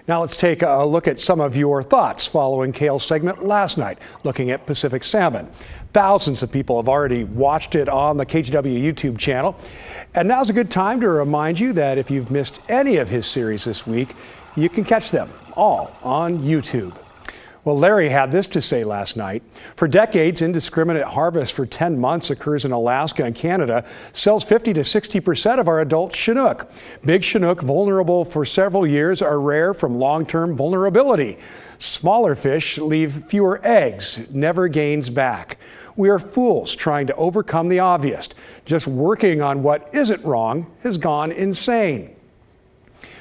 Now let's take a look at some of your thoughts following Kale's segment last night, looking at Pacific salmon. Thousands of people have already watched it on the KGW YouTube channel. And now's a good time to remind you that if you've missed any of his series this week, you can catch them all on YouTube. Well, Larry had this to say last night. For decades, indiscriminate harvest for 10 months occurs in Alaska and Canada, sells 50 to 60% of our adult Chinook. Big Chinook, vulnerable for several years, are rare from long-term vulnerability. Smaller fish leave fewer eggs, never gains back. We are fools trying to overcome the obvious. Just working on what isn't wrong has gone insane.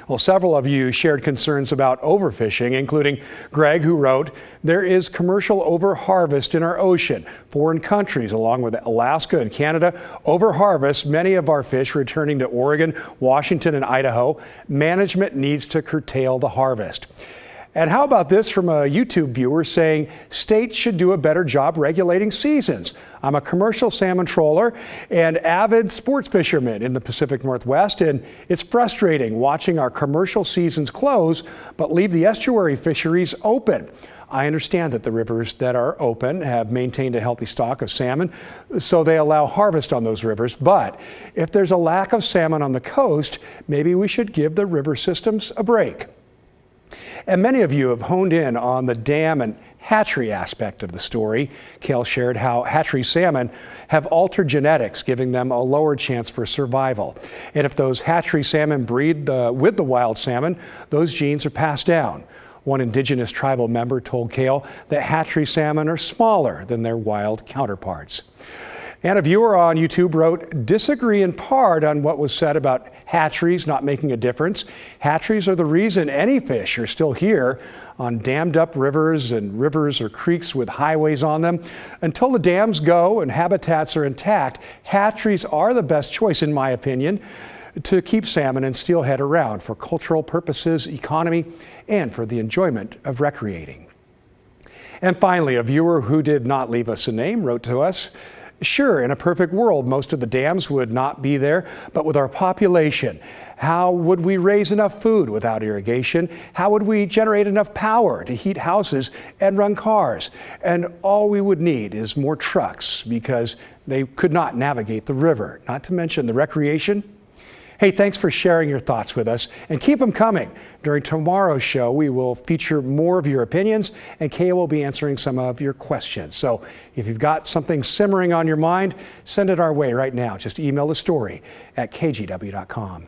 Well, several of you shared concerns about overfishing, including Greg, who wrote, "There is commercial overharvest in our ocean. Foreign countries, along with Alaska and Canada, overharvest many of our fish returning to Oregon, Washington, and Idaho. Management needs to curtail the harvest." And how about this from a YouTube viewer saying states should do a better job regulating seasons? I'm a commercial salmon trawler and avid sports fisherman in the Pacific Northwest, and it's frustrating watching our commercial seasons close but leave the estuary fisheries open. I understand that the rivers that are open have maintained a healthy stock of salmon, so they allow harvest on those rivers. But if there's a lack of salmon on the coast, maybe we should give the river systems a break. And many of you have honed in on the dam and hatchery aspect of the story. Kale shared how hatchery salmon have altered genetics, giving them a lower chance for survival. And if those hatchery salmon breed with the wild salmon, those genes are passed down. One indigenous tribal member told Kale that hatchery salmon are smaller than their wild counterparts. And a viewer on YouTube wrote, "Disagree in part on what was said about hatcheries not making a difference. Hatcheries are the reason any fish are still here on dammed up rivers and rivers or creeks with highways on them. Until the dams go and habitats are intact, hatcheries are the best choice, in my opinion, to keep salmon and steelhead around for cultural purposes, economy, and for the enjoyment of recreating." And finally, a viewer who did not leave us a name wrote to us, "Sure, in a perfect world, most of the dams would not be there, but with our population, how would we raise enough food without irrigation? How would we generate enough power to heat houses and run cars? And all we would need is more trucks because they could not navigate the river, not to mention the recreation." Hey, thanks for sharing your thoughts with us, and keep them coming. During tomorrow's show, we will feature more of your opinions, and Kay will be answering some of your questions. So if you've got something simmering on your mind, send it our way right now. Just email the story at kgw.com.